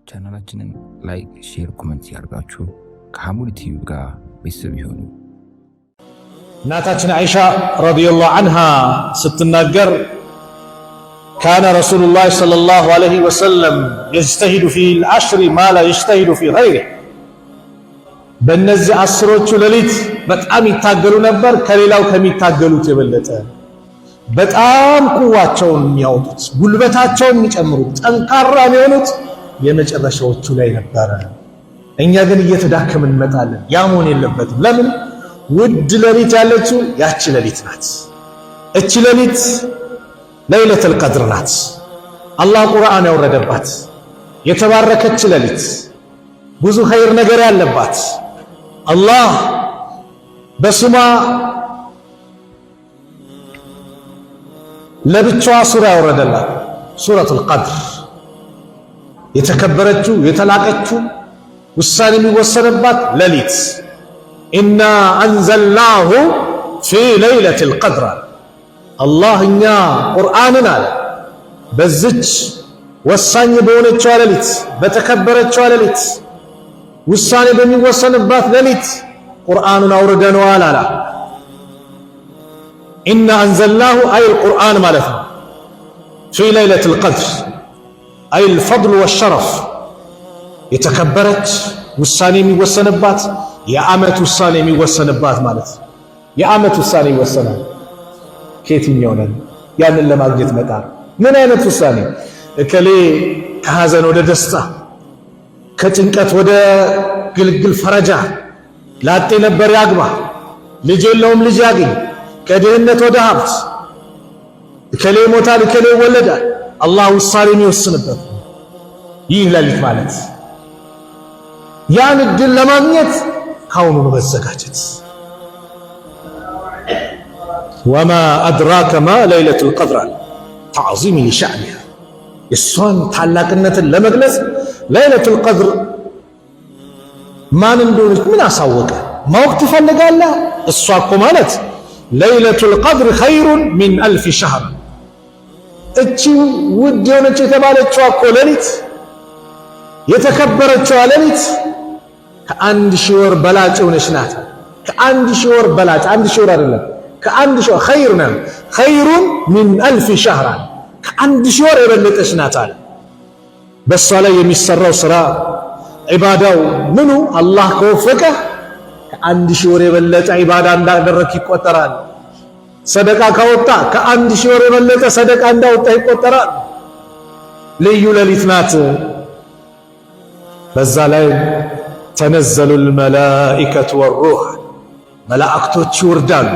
ቻናላችንን ላይክ፣ ሼር፣ ኮሜንት ያርጋችሁ ከሐሙድ ቲቪ ጋር ቤተሰብ ይሁኑ። እናታችን አይሻ ረዲየላሁ ዐንሃ ስትናገር ካነ ረሱሉላህ ሰለላሁ ዐለይሂ ወሰለም የጅተሂዱ ፊል ዐሽሪ ማ ላ የጅተሂዱ ፊ ገይሪህ። በእነዚህ አስሮቹ ሌሊት በጣም ይታገሉ ነበር፣ ከሌላው ከሚታገሉት የበለጠ በጣም ቁዋቸውን የሚያወጡት ጉልበታቸውን የሚጨምሩት ጠንካራ የሚሆኑት የመጨረሻዎቹ ላይ ነበረ። እኛ ግን እየተዳከምን እንመጣለን። ያ መሆን የለበትም። ለምን? ውድ ሌሊት ያለችው ያቺ ሌሊት ናት። እቺ ሌሊት ለይለቱል ቀድር ናት። አላህ ቁርአን ያወረደባት የተባረከች ሌሊት፣ ብዙ ኸይር ነገር ያለባት፣ አላህ በስሟ ለብቻዋ ሱራ ያወረደላት ሱረቱል ቀድር፣ የተከበረችው የተላቀችው ውሳኔ የሚወሰንባት ሌሊት። ኢና አንዘልናሁ ፊ ለይለቱል ቀድር። አላህ እኛ ቁርአንን አለ በዚች ወሳኝ በሆነችው ሌሊት፣ በተከበረችው ሌሊት፣ ውሳኔ በሚወሰንባት ሌሊት ቁርአኑን አውርደነዋል አለ። ኢና አንዘልናሁ አይል ቁርአን ማለት ነው። ፊ ለይለቱል ቀድር አይል ፈድል ወሸረፍ፣ የተከበረች ውሳኔ የሚወሰንባት የዓመት ውሳኔ የሚወሰንባት ማለት ነው። የዓመት ውሳኔ ይወሰናል። ከየትኛው ነን? ያንን ለማግኘት መጣር። ምን አይነት ውሳኔ? እከሌ ከሐዘን ወደ ደስታ፣ ከጭንቀት ወደ ግልግል ፈረጃ፣ ላጤ ነበር ያግባ፣ ልጅ የለውም ልጅ ያግኝ፣ ከድህነት ወደ ሀብት፣ እከሌ ይሞታል እከሌ ይወለዳል። አላህ ውሳኔ የሚወስንበት ይህ ሌሊት ማለት ያን እድል ለማግኘት ካሁኑ መዘጋጀት። ወማ አድራከ ማ ለይለቱል ቀድር ተዕዚም ሊሸዕኒሃ፣ የእሷን ታላቅነትን ለመግለጽ ለይለቱል ቀድር ማን እንደሆነች ምን አሳወቀ? ማወቅ ትፈልጋለህ? እሷ እኮ ማለት ለይለቱል ቀድር ኸይሩን ሚን አልፍ ሸህር። እቺ ውድ የሆነች የተባለችው እኮ ሌሊት፣ የተከበረችው ሌሊት ከአንድ ሺህ ወር በላጭ የሆነች ናት። ከአንድ ሺህ ወር በላጭ፣ አንድ ሺህ ወር አይደለም፣ ከአንድ ሺህ ወር ኸይር ነው። ኸይሩን ሚን አልፍ ሸህር፣ ከአንድ ሺህ ወር የበለጠች ናት አለ። በሷ ላይ የሚሰራው ስራ ዒባዳው ምኑ አላህ ከወፈቀ ከአንድ ሺህ ወር የበለጠ ዒባዳ እንዳደረክ ይቆጠራል። ሰደቃ ካወጣ ከአንድ ሺህ ወር የበለጠ ሰደቃ እንዳወጣ ይቆጠራል። ልዩ ሌሊት ናት። በዛ ላይ ተነዘሉል መላኢከቱ ወሩህ፣ መላእክቶች ይወርዳሉ።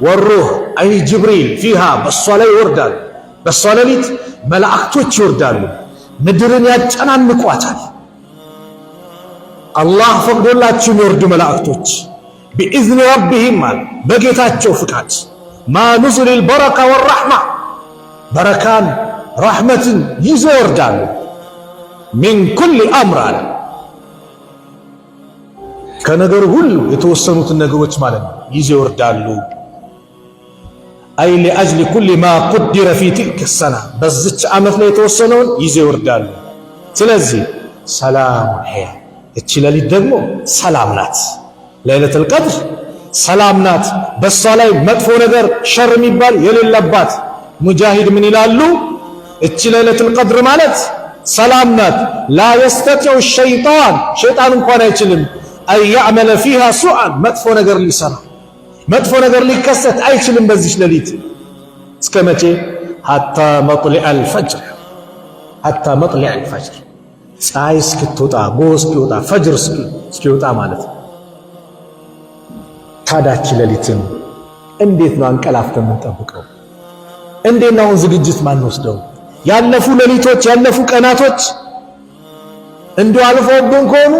ወሩህ አይ ጅብሪል ፊሃ፣ በሷ ላይ ይወርዳሉ። በሷ ሌሊት መላእክቶች ይወርዳሉ፣ ምድርን ያጨናንቋታል። አላህ ፈቅዶላቸው የሚወርዱ መላእክቶች ቢኢዝኒ ረቢሂም አለ፣ በጌታቸው ፍቃድ። ማ ኑዙሊል በረካ ወራሕማ፣ በረካን ረሕመትን ይዘው ይወርዳሉ። ሚን ኩሊ አምር አለ፣ ከነገሩ ሁሉ የተወሰኑትን ነገሮች ማለት ነው ይዘው ይወርዳሉ። አይ ሊአጅሊ ኩሊ ማ ቁዲረ ፊ ትልከ ሰና፣ በዚች ዓመት ላይ የተወሰነውን ይዘው ይወርዳሉ። ስለዚህ ሰላሙን ሂየ፣ እቺ ሌሊት ደግሞ ሰላም ናት። ለይለቱል ቀድር ሰላም ናት። በሷ ላይ መጥፎ ነገር ሸር የሚባል የሌለባት። ሙጃሂድ ምን ይላሉ? እቺ ለይለቱል ቀድር ማለት ሰላም ናት። ላ የስተጢዑ ሸይጣን፣ ሸይጣን እንኳን አይችልም አን ያዕመለ ፊሃ ሱአን፣ መጥፎ ነገር ሊሰራ መጥፎ ነገር ሊከሰት አይችልም በዚች ሌሊት። እስከ መቼ? ሐታ መጥሊዐል ፈጅር፣ ሐታ መጥሊዐል ፈጅር፣ ፀሐይ እስክትወጣ ጎህ እስኪወጣ ፈጅር እስኪወጣ ማለት ነው። ታዳች ሌሊትን እንዴት ነው አንቀላፍተን የምንጠብቀው? እንዴት ነው አሁን ዝግጅት ማንወስደው? ያለፉ ሌሊቶች ያለፉ ቀናቶች እንዲሁ አልፈውብን ከሆኑ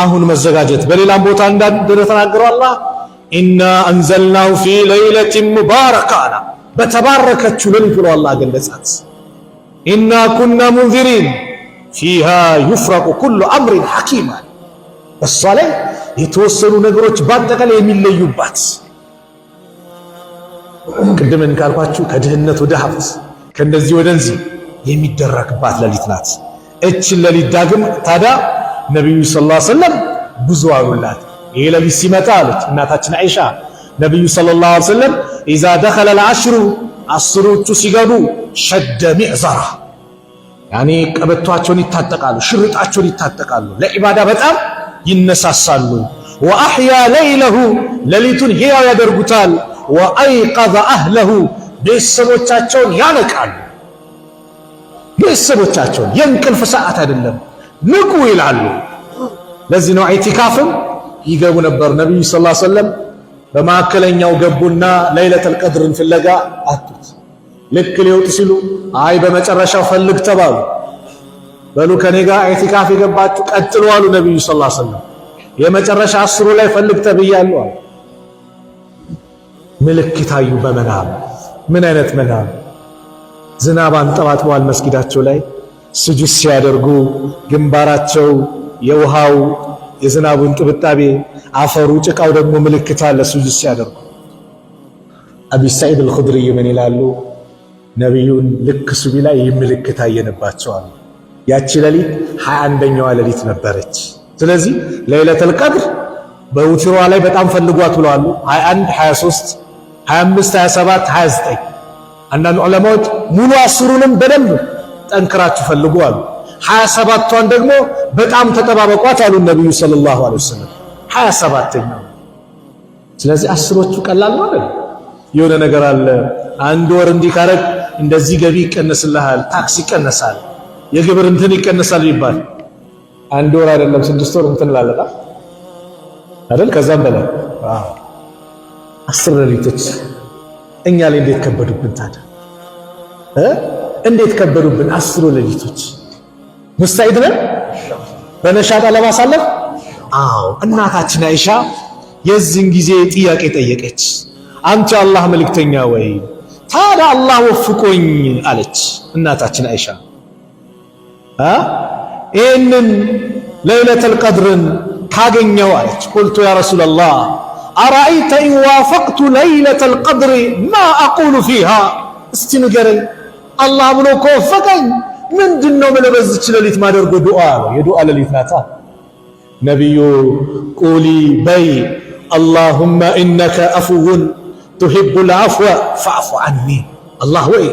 አሁን መዘጋጀት። በሌላም ቦታ እንደተናገረው አላህ ኢና አንዘልናሁ ፊ ለይለቲን ሙባረካ፣ በተባረከችው ሌሊት ብሎ አላህ ገለጻት። ኢና ኩና ሙንዚሪን ፊሃ ዩፍረቁ ኩሉ አምሪን ሐኪም፣ በሷ ላይ የተወሰኑ ነገሮች በአጠቃላይ የሚለዩባት። ቅድምን ካልኳችሁ ከድህነት ወደ ሀብት፣ ከእንደዚህ ወደዚህ የሚደረግባት ሌሊት ናት። እችን ሌሊት ዳግም ታዲያ ነቢዩ ሰለላሁ ዐለይሂ ወሰለም ብዙ አሉላት። ይሄ ሌሊት ሲመጣ አለች እናታችን አይሻ ነቢዩ ሰለላሁ ዐለይሂ ወሰለም ኢዛ ደኸለ አልዐሽሩ አስሮቹ ሲገቡ ሸደ ሚዕዘራ ያኔ ቀበቷቸውን ይታጠቃሉ፣ ሽርጣቸውን ይታጠቃሉ፣ ለዒባዳ በጣም ይነሳሳሉ። ወአሕያ ለይለሁ ሌሊቱን ሕያው ያደርጉታል። ወአይቀዘ አህለሁ ቤተሰቦቻቸውን ያነቃሉ። ቤተሰቦቻቸውን የእንቅልፍ ሰዓት አይደለም ንቁ ይላሉ። ለዚህ ነው ኢዕቲካፍም ይገቡ ነበር ነቢዩ ሰለላሁ ዐለይሂ ወሰለም በማዕከለኛው ገቡና ለይለተል ቀድርን ፍለጋ አጡት። ልክ ሊወጡ ሲሉ አይ በመጨረሻው ፈልግ ተባሉ። በሉ ከኔ ጋር ኢዕቲካፍ የገባችሁ ቀጥሉ አሉ ነቢዩ ሰለላሁ ዐለይሂ ወሰለም። የመጨረሻ 10 ላይ ፈልግ ተብያለሁ አሉ። ምልክት አዩ በመናም። ምን አይነት መናም? ዝናብ አንጠባጥበዋል መስጊዳቸው ላይ ስጁድ ሲያደርጉ ግንባራቸው የውሃው የዝናቡን ጥብጣቤ አፈሩ ጭቃው ደግሞ ምልክት አለ ስጁድ ሲያደርጉ። አቢ ሰዒድ አልኹድሪ ምን ይላሉ? ነቢዩን ልክ ሱቢ ላይ ምልክት አየንባቸዋል። ያቺ ሌሊት 21ኛዋ ሌሊት ነበረች። ስለዚህ ለይለተል ቀድር በውትሯ ላይ በጣም ፈልጓት ብለዋል። 21 23 25 27 29 አንዳንድ ዑለማዎች ሙሉ 10ሩንም በደንብ ጠንክራችሁ ፈልጉ አሉ። 27ቷን ደግሞ በጣም ተጠባበቋት አሉ ነብዩ ሰለላሁ ዐለይሂ ወሰለም 27ኛው። ስለዚህ 10ሮቹ ቀላል ነው አይደል? የሆነ ነገር አለ። አንድ ወር እንዲህ ካረግ እንደዚህ ገቢ ይቀነስልሃል፣ ታክስ ይቀነሳል፣ የግብር እንትን ይቀነሳል ይባል። አንድ ወር አይደለም 6 ወር እንትን ላለታ አይደል? ከዛም በላይ 10 ሌሊቶች እኛ ላይ እንዴት ከበዱብን ታዲያ? እንዴት ከበዱብን 10 ሌሊቶች። ሙስተዒድ ነን በነሻጣ ለማሳለፍ? አዎ። እናታችን አይሻ የዚህን ጊዜ ጥያቄ ጠየቀች። አንተ አላህ መልእክተኛ ወይ ታዲያ አላህ ወፍቆኝ አለች እናታችን አይሻ። ይህንን ለይለተል ቀድርን ካገኘው አለች ቁልቱ ያ ረሱለላህ አረአይተ ኢን ዋፈቅቱ ለይለተል ቀድሪ ማ አቁሉ ፊሃ፣ እስቲ ንገረኝ አላህ ብሎ ከወፈቀኝ ምንድነው ምን በዚች ሌሊት ማደርገው ዱዓ ነው። የዱዓ ሌሊት ናታ። ነቢዩ ቁሊ በይ አላሁመ ኢነከ አፉውን ቱሂቡል አፍወ ፈዕፉ ዐኒ፣ አላህ ወይ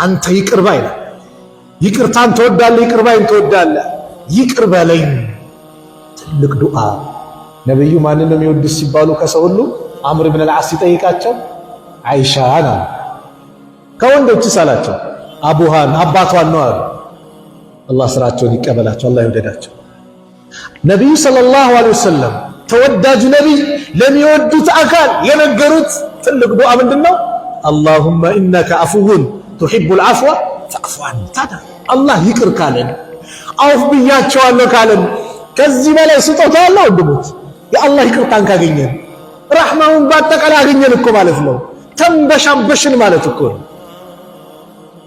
አንተ ይቅር ባይ ነህ፣ ይቅርታን ትወዳለህ፣ ይቅር ባይን ትወዳለህ፣ ይቅር በለኝ። ትልቅ ዱዓ። ነቢዩ ማንን ነው የሚወዱት ሲባሉ ከሰው ሁሉ አምር ብን አልዓስ ሲጠይቃቸው አይሻን አሉ። ከወንዶችስ አላቸው አቡሃን አባቷን ነው አሉ። አላህ ስራቸውን ይቀበላቸው፣ አላህ ይወደዳቸው። ነቢዩ ሰለላሁ ዐለይሂ ወሰለም ተወዳጁ ነቢይ ለሚወዱት አካል የነገሩት ትልቅ ዱዓ ምንድነው? አላሁመ ኢነከ አፉውን ቱሂቡል አፍወ ፈዕፉ ዐኒ። ታዲያ አላህ ይቅር ካለን አውፍ ብያቸዋለሁ ካለን ከዚህ በላይ ስጦታ ያለው ወንድሞች የአላህ ይቅርታን ካገኘን ረሕማውን በአጠቃላይ አገኘን እኮ ማለት ነው። ተንበሻበሽን ማለት እኮ ነው።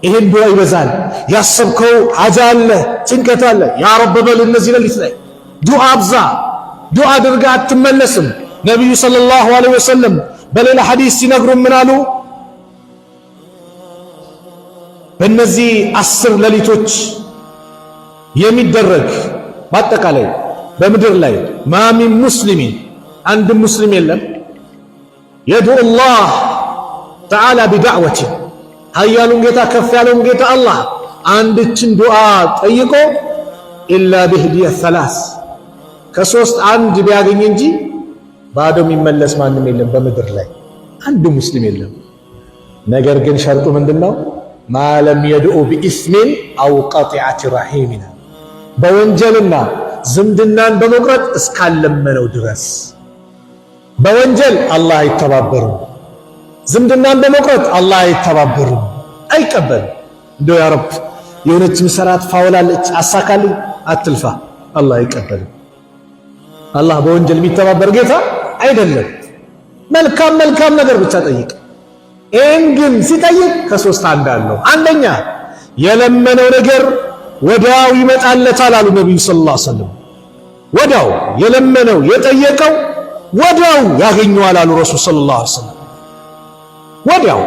ይሄን ዱዓ ይበዛል። ያሰብከው ሐጃ አለ፣ ጭንቀት አለ፣ ያ ረብ በል እነዚህ ሌሊት ላይ ዱዓ አብዛ። ዱዓ አድርጋ አትመለስም። ነቢዩ ሰለላሁ ዐለይሂ ወሰለም በሌላ ሐዲስ ሲነግሩን ምን አሉ? በእነዚህ 10 ሌሊቶች የሚደረግ በአጠቃላይ በምድር ላይ ማሚን ሙስሊሚን አንድ ሙስሊም የለም የድዑ ላህ ተዓላ ቢዳዕወቲ ኃያሉን ጌታ ከፍ ያለውን ጌታ አላህ አንድችን ዱዓ ጠይቆ ኢላ ቢህዲየ ሰላስ ከ3 አንድ ቢያገኝ እንጂ ባዶ የሚመለስ ማንም የለም በምድር ላይ አንድ ሙስሊም የለም። ነገር ግን ሸርጡ ምንድነው? ማለም የድዑ ቢኢስሚን አው ቀጢዐቲ ረሒሚን በወንጀልና ዝምድናን በመቁረጥ እስካለመነው ድረስ። በወንጀል አላህ አይተባበርም፣ ዝምድናን በመቁረጥ አላህ አይተባበርም፣ አይቀበልም። እንደው ያ ረብ የሆነች ምሰራት ፋውላለች አሳካልኝ አትልፋ፣ አላህ አይቀበልም። አላህ በወንጀል የሚተባበር ጌታ አይደለም። መልካም መልካም ነገር ብቻ ጠይቅ። ይህን ግን ሲጠይቅ ከ3 አንድ አለው። አንደኛ የለመነው ነገር ወዲያው ይመጣለታል አሉ ነቢዩ ሰለላሁ ዐለይሂ ወሰለም። ወዲያው የለመነው የጠየቀው ወዲያው ያገኘዋል አሉ ረሱል ሰለላሁ ዐለይሂ ወሰለም። ወዲያው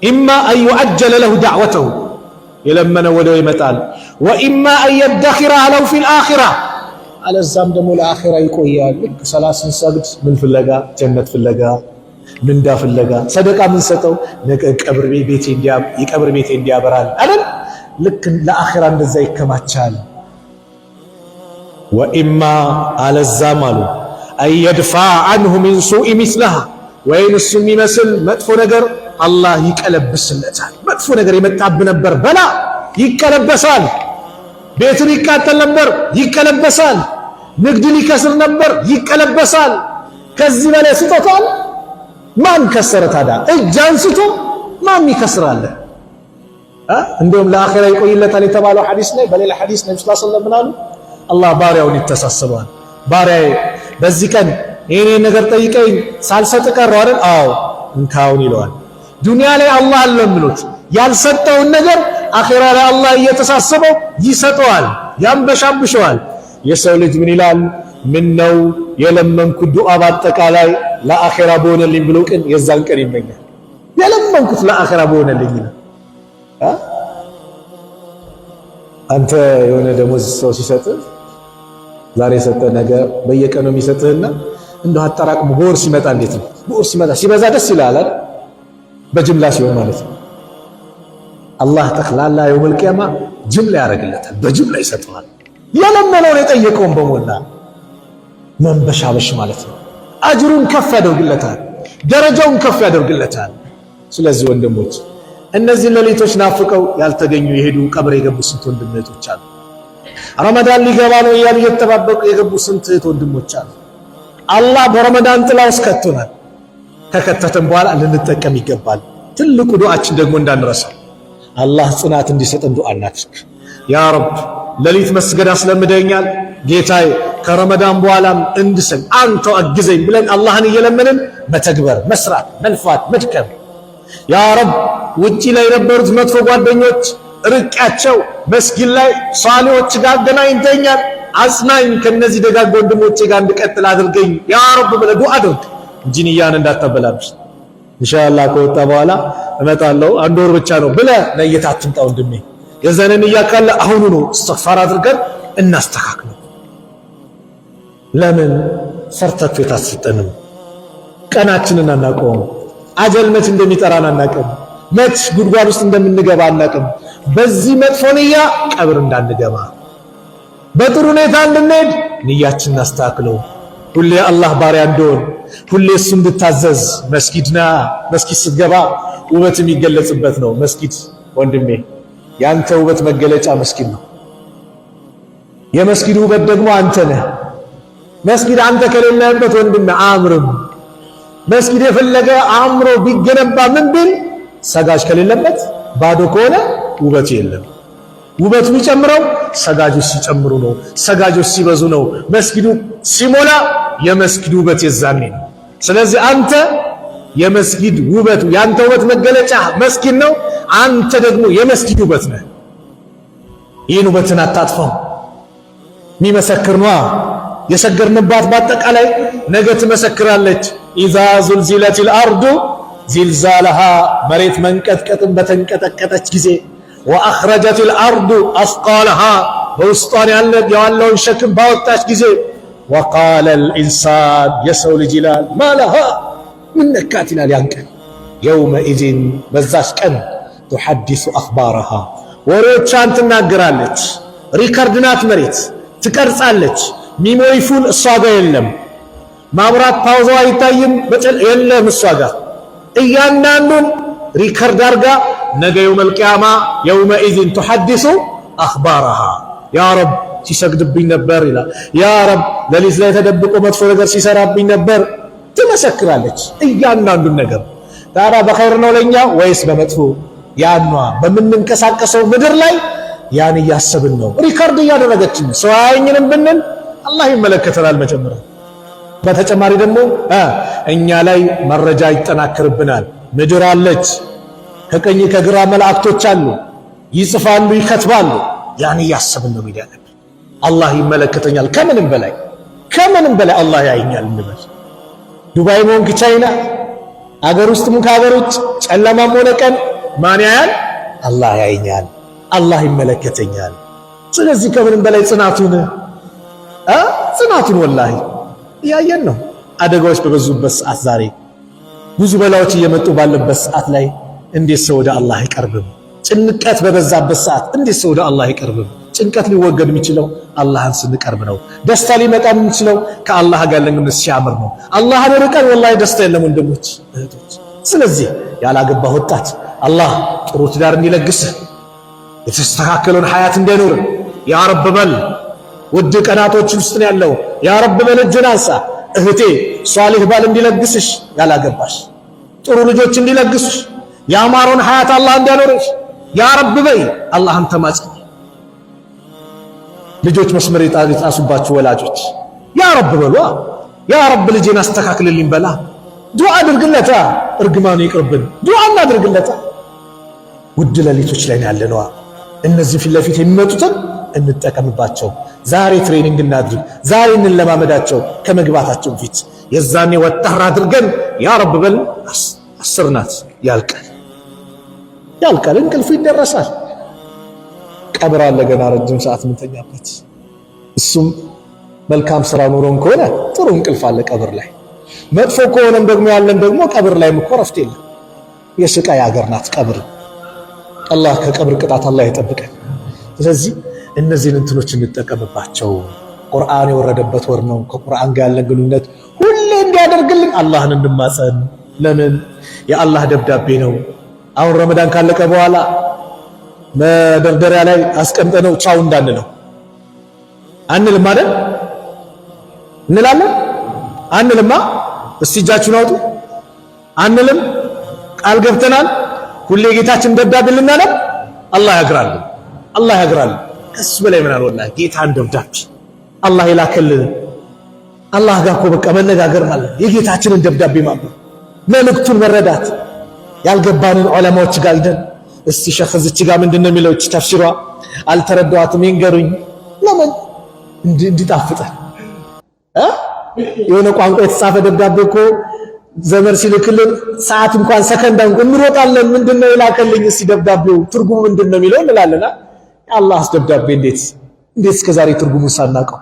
ኢማ አን ዩዐጀለ ለሁ ዳዕወተሁ የለመነ ወዲያው ይመጣል። ወኢማ አየደኺረ አለው ፊል አኺራ አለዛም ደግሞ ለአኺራ ይቆያል። ልክ ሰላት ስንሰግድ ምን ፍለጋ? ጀነት ፍለጋ፣ ምንዳ ፍለጋ። ሰደቃ ምን ሰጠው? ነገ የቀብር ቤቴ እንዲያበራል አይደል? ልክ ለአኺራ እንደዛ ይከማቻል። ወኢማ አለዛም አሉ አየድፋ አንሁ ሚን ሱኢ ሚስለሃ ወይን እሱ የሚመስል መጥፎ ነገር አላህ ይቀለብስለታል። መጥፎ ነገር የመጣብ ነበር በላ ይቀለበሳል። ቤቱ ሊቃጠል ነበር ይቀለበሳል። ንግድ ሊከስር ነበር ይቀለበሳል። ከዚህ በላይ ስጦታል ማን ከሰረ ታዲያ? እጅ አንስቶ ማን ይከስራል? እንደውም ለአኺራ ይቆይለታል የተባለው ሐዲስ ላይ በሌላ ሐዲስ ነብዩ ሰለላሁ ዐለይሂ ወሰለም አሉ አላህ ባሪያውን ይተሳሰባል። ባሪያዬ በዚህ ቀን ይሄን ነገር ጠይቀኝ ሳልሰጥ ቀረው አይደል? አዎ እንካውን ይለዋል። ዱንያ ላይ አላህ አለምኑት ያልሰጠውን ነገር አኺራ ላይ አላህ እየተሳሰበው ይሰጠዋል፣ ያንበሻብሸዋል። የሰው ልጅ ምን ይላል? ምን ነው የለመንኩት ዱዓ በአጠቃላይ ለአኺራ በሆነልኝ ብሎ ቀን የዛን ቀን ይመኛል። የለመንኩት ለአኺራ በሆነልኝ አንተ የሆነ ደሞዝ ሰው ሲሰጥ ዛሬ ሰጠ ነገ በየቀኑ የሚሰጥህና እንደው አጠራቅሞ በወር ሲመጣ እንዴት ነው? በወር ሲመጣ ሲበዛ ደስ ይላል አይደል? በጅምላ ሲሆን ማለት ነው። አላህ ጠቅላላ የውመል ቂያማ ጅምላ ያደርግለታል፣ በጅምላ ይሰጠዋል። የለመነውን የጠየቀውን በሞላ መንበሻበሽ ማለት ነው። አጅሩን ከፍ ያደርግለታል፣ ደረጃውን ከፍ ያደርግለታል። ስለዚህ ወንድሞች እነዚህ ሌሊቶች ናፍቀው ያልተገኙ የሄዱ ቀብር የገቡ ስንት ወንድሞች አሉ። ረመዳን ሊገባ ነው እያሉ እየተጠባበቁ የገቡ ስንት እህት ወንድሞች አሉ። አላህ በረመዳን ጥላ ውስጥ ከቶናል። ከከተተን በኋላ ልንጠቀም ይገባል። ትልቁ ዱዓችን ደግሞ እንዳንረሳ አላህ ጽናት እንዲሰጠን ዱዓ እናድርግ። ያ ረብ ሌሊት መስገድ አስለምደኛል ጌታዬ፣ ከረመዳን በኋላም እንድሰግ አንተው አግዘኝ ብለን አላህን እየለመንን መተግበር፣ መስራት፣ መልፋት፣ መድከም። ያ ረብ ውጪ ላይ የነበሩት መጥፎ ጓደኞች ርቄያቸው መስጊድ ላይ ሷሊዎች ጋር አገናኝተኛል፣ አጽናኝ፣ ከነዚህ ደጋግ ወንድሞቼ ጋር እንድቀጥል አድርገኝ ያ ረብ ብለህ ዱዓ አድርግ እንጂ ንያን እንዳታበላብሽ። ኢንሻአላህ ከወጣ በኋላ እመጣለሁ አንድ ወር ብቻ ነው ብለህ ነይታ አትምጣ ወንድሜ። የዘነን እያካለ አሁኑ ነው እስትግፋር አድርገን እናስተካክለው። ለምን ሰርተፊኬት አትሰጠንም? ቀናችንን አናውቀውም። አጀል መች እንደሚጠራን አናውቅም። መች ጉድጓድ ውስጥ እንደምንገባ አናውቅም። በዚህ መጥፎ ንያ ቀብር እንዳንገባ በጥሩ ሁኔታ እንድንሄድ ንያችንን አስተካክለው። ሁሌ አላህ ባሪያ እንደሆን፣ ሁሌ እሱ እንድታዘዝ። መስጊድና መስጊድ ስትገባ ውበት የሚገለጽበት ነው መስጊድ። ወንድሜ ያንተ ውበት መገለጫ መስጊድ ነው። የመስጊድ ውበት ደግሞ አንተ ነህ። መስጊድ አንተ ከሌለህበት ወንድሜ አያምርም። መስጊድ የፈለገ አምሮ ቢገነባ ምን ቢል ሰጋጅ ከሌለበት ባዶ ከሆነ ውበት የለም። ውበቱ የሚጨምረው ሰጋጆች ሲጨምሩ ነው፣ ሰጋጆች ሲበዙ ነው። መስጊዱ ሲሞላ የመስጊድ ውበት የዛኔ ነው። ስለዚህ አንተ የመስጊድ ውበቱ ያንተ ውበት መገለጫ መስጊድ ነው። አንተ ደግሞ የመስጊድ ውበት ነህ። ይህን ውበትን አታጥፋው። የሚመሰክር ነዋ የሰገርንባት በአጠቃላይ ነገ ትመሰክራለች። ኢዛ ዙልዚለቲል አርዱ ዚልዛለሃ መሬት መንቀጥቀጥን በተንቀጠቀጠች ጊዜ ወአኽረጀቲል አርዱ አስቃለሃ በውስጧን ያለውን ሸክም ባወጣች ጊዜ ወቃለል ኢንሳን የሰው ልጅ ይላል ማለሃ ምን ነካት ይላል። ያን ቀን የውመኢዝን በዛች ቀን ቱሐዲሱ አኽባረሃ ወሬዎቿን ትናገራለች። ሪከርድ ናት መሬት ትቀርጻለች። ሚሞሪ ፉል እሷ ጋር የለም። ማብራት ፓውዛው አይታይም የለም እሷ ጋር እያንዳንዱን ሪከርድ አርጋ ነገ የውመል ቂያማ የውመኢዝን ቱሐዲሱ አኽባረሃ ያ ረብ ሲሰግድብኝ ነበር ይላል። ያ ረብ ሌሊት ላይ ተደብቆ መጥፎ ነገር ሲሰራብኝ ነበር ትመሰክራለች እያንዳንዱን ነገር። ታዲያ በኸይር ነው ለኛ ወይስ በመጥፎ? ያኗ በምንንቀሳቀሰው ምድር ላይ ያን እያሰብን ነው፣ ሪከርድ እያደረገችን ሰው አያየኝንም ብንል አላህ ይመለከተናል መጀመሪያ። በተጨማሪ ደግሞ እኛ ላይ መረጃ ይጠናክርብናል። ምድር አለች፣ ከቀኝ ከግራ መላእክቶች አሉ፣ ይጽፋሉ፣ ይከትባሉ። ያን እያሰብን ነው ሚዲያ ነበር። አላህ ይመለከተኛል ከምንም በላይ አላህ ያየኛል እንበል። ዱባይ ሞንክ ቻይና አገር ውስጥም ከአገር ውጭ ጨለማም ሆነ ቀን ማን ያያል? አላህ ያየኛል። አላህ ይመለከተኛል። ስለዚህ ከምንም በላይ ጽናቱን ወላሂ እያየን ነው። አደጋዎች በበዙበት ሰዓት፣ ዛሬ ብዙ በላዎች እየመጡ ባለበት ሰዓት ላይ እንዴት ሰው ወደ አላህ አይቀርብም? ጭንቀት በበዛበት ሰዓት እንዴት ሰው ወደ አላህ አይቀርብም? ጭንቀት ሊወገድ የሚችለው አላህን ስንቀርብ ነው። ደስታ ሊመጣ የሚችለው ከአላህ ጋር ግንኙነት ሲያምር ነው። አላህን ርቀን ወላሂ ደስታ የለም ወንድሞች እህቶች። ስለዚህ ያላገባ ወጣት አላህ ጥሩ ትዳር እንዲለግስህ የተስተካከለውን ሐያት እንዲኖር ያ ረብ በል። ውድ ቀናቶች ውስጥ ነው ያለው። ያ ረብ በል እጅን አንሳ እህቴ፣ ሷሊህ ባል እንዲለግስሽ፣ ያላገባሽ ጥሩ ልጆች እንዲለግስሽ፣ ያማረውን ሐያት አላህ እንዲያኖርሽ ያ ረብ በይ። አላህን ተማጽኝ። ልጆች መስመር የጣሱባችሁ ወላጆች ያ ረብ በሏ። ያ ረብ ልጄን አስተካክልልኝ በላ። ዱዓ አድርግለታ። እርግማኑ ይቅርብን። ዱዓ እናድርግለታ። ውድ ሌሊቶች ላይ ያለነዋ እነዚህ ፊት ለፊት የሚመጡትን እንጠቀምባቸው። ዛሬ ትሬኒንግ እናድርግ። ዛሬ እንለማመዳቸው ከመግባታቸው ፊት። የዛኔ ወጣር አድርገን ያ ረብ በል። 10 ናት ያልቃል፣ እንቅልፉ ይደረሳል። ቀብር አለ ገና ረጅም ሰዓት ምንተኛበት። እሱም መልካም ስራ ኖሮን ከሆነ ጥሩ እንቅልፍ አለ ቀብር ላይ። መጥፎ ከሆነም ደግሞ ያለን ደግሞ ቀብር ላይ እኮ ረፍት የለም። የስቃይ ሀገር ናት ቀብር። አላህ ከቀብር ቅጣት አላህ ይጠብቀን። ስለዚህ እነዚህን እንትኖች እንጠቀምባቸው። ቁርአን የወረደበት ወር ነው። ከቁርአን ጋር ያለን ግንኙነት ሁሌ እንዲያደርግልን አላህን እንማጸን። ለምን የአላህ ደብዳቤ ነው። አሁን ረመዳን ካለቀ በኋላ መደርደሪያ ላይ አስቀምጠነው ቻው እንዳንለው አንልም አይደል? እንላለን አንልማ? እስቲ እጃችሁን አውጡ። አንልም? ቃል ገብተናል። ሁሌ ጌታችን ደብዳቤ ልናነብ አላህ ያግራል። ከሱ በላይ ምን አለ? ወላሂ ጌታን ደብዳቤ አላህ ይላከልን። አላህ ጋር እኮ በቃ መነጋገር ማለት የጌታችንን ደብዳቤ ማንበብ፣ መልእክቱን መረዳት። ያልገባንን ዑለማዎች ጋር ሄደን እስቲ ሸኽ እዚች ጋር ምንድነው የሚለው? እቺ ተፍሲሯ አልተረዳኋትም ይንገሩኝ። ለምን እንዲጣፍጠን የሆነ ቋንቋ የተጻፈ ደብዳቤ እኮ ዘመር ሲልክልን ሰዓት እንኳን ሰከንድ እንሮጣለን። ምንድነው ይላከልኝ? እስቲ ደብዳቤው ትርጉሙ ምንድነው የሚለው እንላለና የአላህስ ደብዳቤ እንዴት እስከዛሬ ትርጉሙን ሳናውቀው።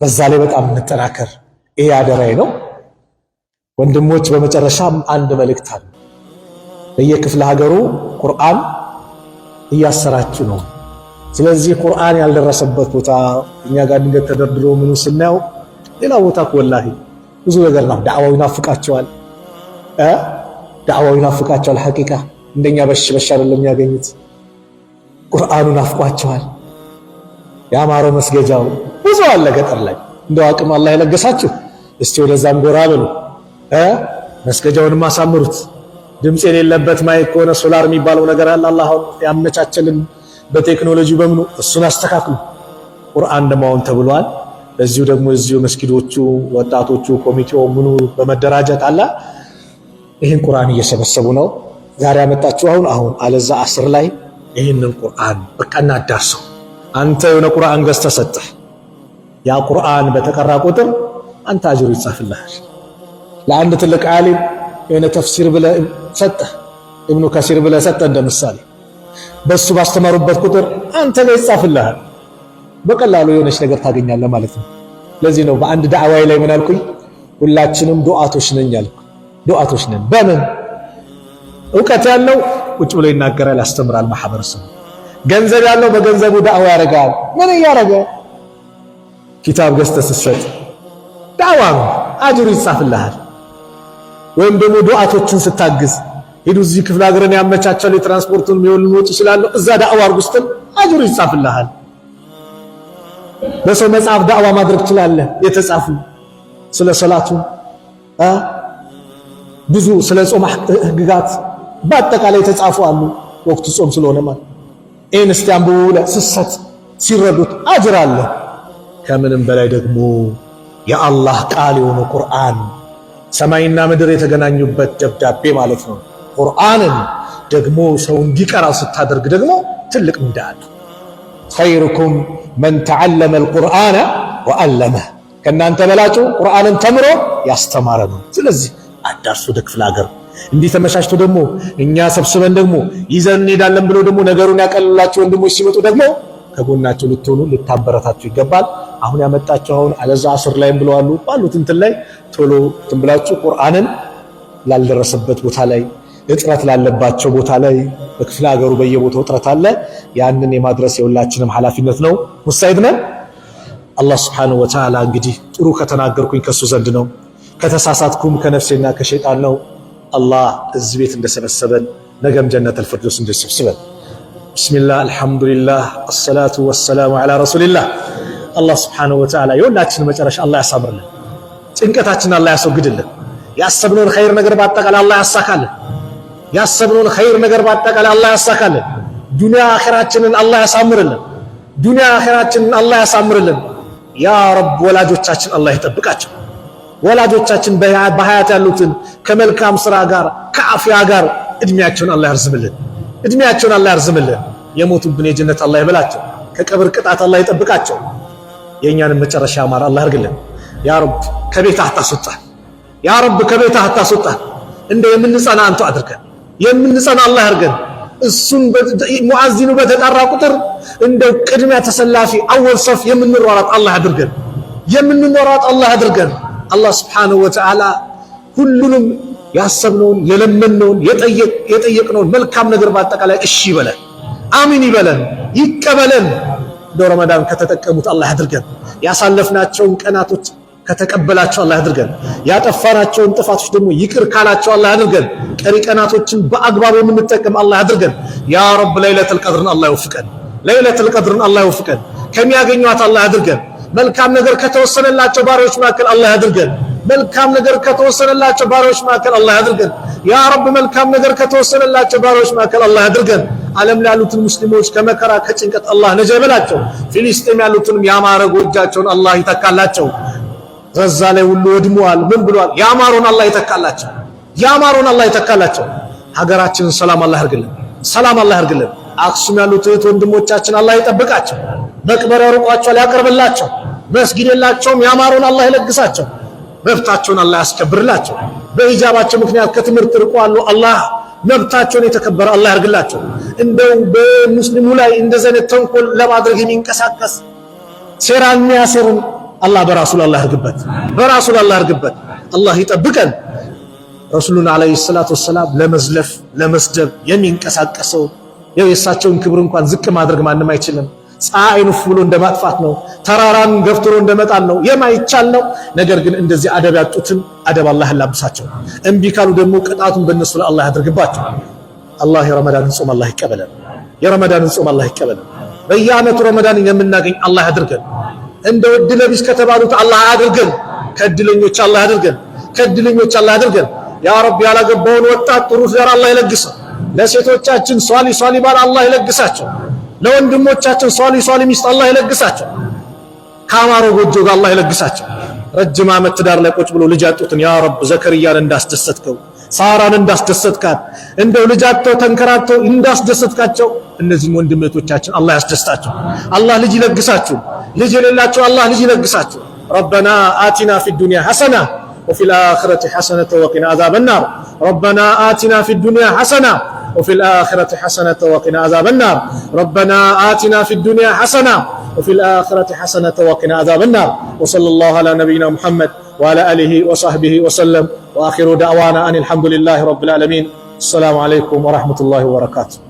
በዛ ላይ በጣም እንጠናከር። ይሄ አደራዬ ነው ወንድሞች። በመጨረሻም አንድ መልእክት አለ። በየክፍለ ሀገሩ ቁርአን እያሰራጩ ነው። ስለዚህ ቁርአን ያልደረሰበት ቦታ እኛ ጋር ድንገት ተደርድሮ ምኑ ስናየው ሌላ ቦታ ወላሂ ብዙ ነገር ነው። ዳዕዋው ይናፍቃቸዋል። ሐቂቃ እንደኛ በሽ አይደለም ያገኙት። ቁርአኑ ናፍቋቸዋል። ያማረው መስገጃው ብዙ አለ ገጠር ላይ። እንደው አቅም አላህ የለገሳችሁ እስቲ ወደዛም ጎራ በሉ። መስገጃውንም አሳምሩት። ድምጽ የሌለበት ማይክ ከሆነ ሶላር የሚባለው ነገር አለ። አላህ ያመቻቸልን በቴክኖሎጂ በምኑ እሱን አስተካክሉ። ቁርአን ደማውን ተብሏል። እዚሁ ደግሞ እዚሁ መስጊዶቹ ወጣቶቹ ኮሚቴው ምኑ በመደራጀት አለ ይህን ቁርአን እየሰበሰቡ ነው። ዛሬ አመጣችሁ አሁን አለዛ 10 ላይ ይህንን ቁርአን በቃ እናዳርሰው። አንተ የሆነ ቁርአን ገዝተህ ሰጠህ። ያ ቁርአን በተቀራ ቁጥር አንተ አጅሩ ይጻፍልሃል። ለአንድ ትልቅ ዓሊም የሆነ ተፍሲር ብለህ ሰጠህ፣ ኢብኑ ከሲር ብለህ ሰጠህ እንደምሳሌ፣ በሱ ባስተማሩበት ቁጥር አንተ ላይ ይጻፍልሃል። በቀላሉ የሆነች ነገር ታገኛለህ ማለት ነው። ለዚህ ነው በአንድ ዳዕዋይ ላይ ምን አልኩኝ? ሁላችንም ዱዓቶች ነን ያልኩ። ዱዓቶች ነን። በምን እውቀት ያለው ቁጭ ብሎ ይናገራል፣ ያስተምራል ማህበረሰቡ። ገንዘብ ያለው በገንዘቡ ዳዕዋ ያደርጋል። ምን እያደረገ? ኪታብ ገዝተህ ስትሰጥ ዳዕዋ ነው፣ አጅሩ ይጻፍልሃል። ወይም ደግሞ ዱዓቶችን ስታግዝ ሄዱ እዚህ ክፍለ ሀገርን ያመቻቻሉ የትራንስፖርቱን የሚወልን ወጪ ይችላል፣ እዛ ዳዕዋ አድርጉ ስትል አጅሩ ይጻፍልሃል። በሰው መጽሐፍ ዳዕዋ ማድረግ ትችላለህ። የተጻፉ ስለ ሰላቱ ብዙ ስለ ጾም ህግጋት በአጠቃላይ የተጻፉ አሉ። ወቅቱ ጾም ስለሆነ ማለት ይህን እስቲ አንብቡ ስሰት ሲረዱት አጅር አለ። ከምንም በላይ ደግሞ የአላህ ቃል የሆነ ቁርአን ሰማይና ምድር የተገናኙበት ደብዳቤ ማለት ነው። ቁርአንን ደግሞ ሰው እንዲቀራው ስታደርግ ደግሞ ትልቅ ምንዳ አለ። ኸይሩኩም መን ተዓለመ አልቁርአነ ወአለመህ፣ ከእናንተ በላጩ ቁርአንን ተምሮ ያስተማረ ነው። ስለዚህ አዳርሱ ወደ ክፍለ ሀገር። እንዲህ ተመሻሽቶ ደግሞ እኛ ሰብስበን ደግሞ ይዘን እንሄዳለን ብሎ ደግሞ ነገሩን ያቀልላቸው ወንድሞች ሲመጡ ደግሞ ከጎናቸው ልትሆኑ ልታበረታችሁ ይገባል። አሁን ያመጣቸው አሁን አለዛ አስር ላይም ብለዋሉ ባሉት እንትን ላይ ቶሎ ትንብላችሁ ቁርአንን ላልደረሰበት ቦታ ላይ እጥረት ላለባቸው ቦታ ላይ በክፍለ ሀገሩ በየቦታው እጥረት አለ። ያንን የማድረስ የሁላችንም ኃላፊነት ነው። ሙሳይድ ነን። አላህ ሱብሓነሁ ወተዓላ እንግዲህ ጥሩ ከተናገርኩኝ ከሱ ዘንድ ነው፣ ከተሳሳትኩም ከነፍሴና ከሸይጣን ነው። አላህ እዚህ ቤት እንደሰበሰበን ነገም ጀነተል ፊርደውስ እንደሰበሰበን። ቢስሚላህ አልሐምዱሊላህ አሰላቱ ወሰላሙ ዐላ ረሱሊላህ። አላህ ሱብሓነሁ ወተዓላ የሁላችንን መጨረሻ አላህ ያሳምርልን፣ ጭንቀታችንን አላህ ያስወግድልን፣ ያሰብነውን ኸይር ነገር በአጠቃላይ አላህ ያሳካልን፣ ያሰብነውን ኸይር ነገር በአጠቃላይ አላህ ያሳካልን። ዱንያ አኺራችንን አላህ ያሳምርልን፣ ዱንያ አኺራችንን አላህ ያሳምርልን። ያ ረብ ወላጆቻችን አላህ ይጠብቃቸው። ወላጆቻችን በሐያት ያሉትን ከመልካም ስራ ጋር ከአፍያ ጋር እድሜያቸውን አላህ ያርዝምልን፣ እድሜያቸውን አላህ ያርዝምልን። የሞቱብን የጀነት አላህ ይበላቸው፣ ከቀብር ቅጣት አላህ ይጠብቃቸው። የእኛንም መጨረሻ ያማረ አላህ ያርግልን። ያ ረብ ከቤትህ አታስወጣን፣ ያ ረብ ከቤትህ አታስወጣን። እንደው የምንጸና አንተ አድርገን፣ የምንጸና አላህ ያርገን። እሱን ሙአዚኑ በተጣራ ቁጥር እንደው ቅድሚያ ተሰላፊ አወል ሰፍ የምንሯሯጥ አላህ ያድርገን፣ የምንሯሯጥ አላህ ያድርገን። አላህ ሱብሓነሁ ወተዓላ ሁሉንም ያሰብነውን የለመነውን የጠየቅነውን መልካም ነገር በአጠቃላይ እሺ ይበለን፣ አሚን ይበለን፣ ይቀበለን። ረመዳን ከተጠቀሙት አላህ ያድርገን። ያሳለፍናቸውን ቀናቶች ከተቀበላቸው አላህ ያድርገን። ያጠፋናቸውን ጥፋቶች ደግሞ ይቅር ካላቸው አላህ ያድርገን። ቀሪ ቀናቶችን በአግባቡ የምንጠቀም አላህ ያድርገን። ያ ረብ ለይለቱል ቀድርን አላህ ይወፍቀን፣ ለይለቱል ቀድርን አላህ ይወፍቀን። ከሚያገኟት አላህ ያድርገን። መልካም ነገር ከተወሰነላቸው ባሪያዎች መካከል አላህ ያድርገን። መልካም ነገር ከተወሰነላቸው ባሪያዎች መካከል አላህ ያድርገን። ያ ረብ መልካም ነገር ከተወሰነላቸው ባሪያዎች መካከል አላህ ያድርገን። ዓለም ላይ ያሉትን ሙስሊሞች ከመከራ ከጭንቀት አላህ ነጃ ይበላቸው። ፊሊስጤም ያሉትንም ያማረ ጎጃቸውን አላህ ይተካላቸው። ገዛ ላይ ሁሉ ወድመዋል፣ ምን ብለዋል? ያማሩን አላህ ይተካላቸው፣ ያማሩን አላህ ይተካላቸው። ሀገራችንን ሰላም አላህ ያርግልን፣ ሰላም አላህ ያርግልን። አክሱም ያሉት እህት ወንድሞቻችን አላህ ይጠብቃቸው፣ መቅበሪያ ሩቋቸው ሊያቀርብላቸው፣ መስጊድ የላቸውም ያማሩን አላህ ይለግሳቸው፣ መብታቸውን አላህ ያስከብርላቸው። በሂጃባቸው ምክንያት ከትምህርት ርቀዋል፣ አላህ መብታቸውን የተከበረ አላህ ያርግላቸው። እንደው በሙስሊሙ ላይ እንደዚህ አይነት ተንኮል ለማድረግ የሚንቀሳቀስ ሴራ የሚያሴርን አላህ በራሱ አላህ ያርግበት፣ በራሱ አላህ ያርግበት። አላህ ይጠብቀን። ረሱሉን አለይሂ ሰላቱ ወሰላም ለመዝለፍ ለመስደብ የሚንቀሳቀሰው የእሳቸውን ክብር እንኳን ዝቅ ማድረግ ማንም አይችልም። ፀሐይን ብሎ እንደማጥፋት ነው፣ ተራራን ገፍትሮ እንደመጣል ነው፣ የማይቻል ነው። ነገር ግን እንደዚህ አደብ ያጡትን አደብ አላህ ያላብሳቸው። እምቢ ካሉ ደግሞ ቅጣቱን በእነሱ ላይ አላህ ያድርግባቸው። አላህ የረመዳንን ጾም አላህ ይቀበለን፣ የረመዳንን ጾም አላህ ይቀበለን። በየዓመቱ ረመዳንን የምናገኝ አላህ ያድርገን። እንደ ዕድለ ቢስ ከተባሉት አላህ ያድርገን። ከዕድለኞች አላህ ያድርገን፣ ከዕድለኞች አላህ ያድርገን። ያ ረብ ያላገባውን ወጣት ጥሩ ዘር አላህ ይለግሰው። ለሴቶቻችን ሷሊ ባል አላህ ይለግሳቸው። ለወንድሞቻችን ሷሊ ሚስት አላህ ይለግሳቸው። ከአማረው ጎጆ ጋር አላህ ይለግሳቸው። ረጅም ዓመት ትዳር ላይ ቁጭ ብሎ ልጅ ያጡትን ያ ረብ ዘከርያን እንዳስደሰትከው፣ ሳራን እንዳስደሰትካት፣ እንደው ልጃቸው ተንከራተው እንዳስደሰትካቸው እነዚህን ወንድሞቻችን አላህ ያስደስታቸው። አላህ ልጅ ይለግሳችሁ። ልጅ የሌላቸው አላህ ልጅ ይለግሳችሁ። ረበና አቲና ፊ ዱንያ ሐሰና وفي الآخرة حسنة وقنا عذاب النار. ربنا آتنا في الدنيا حسنة وفي الآخرة حسنة وقنا عذاب النار. ربنا آتنا في الدنيا حسنة وفي الآخرة حسنة وقنا عذاب النار. وصلى الله على نبينا محمد وعلى آله وصحبه وسلم. وآخر دعوانا أن الحمد لله رب العالمين. السلام عليكم ورحمة الله وبركاته.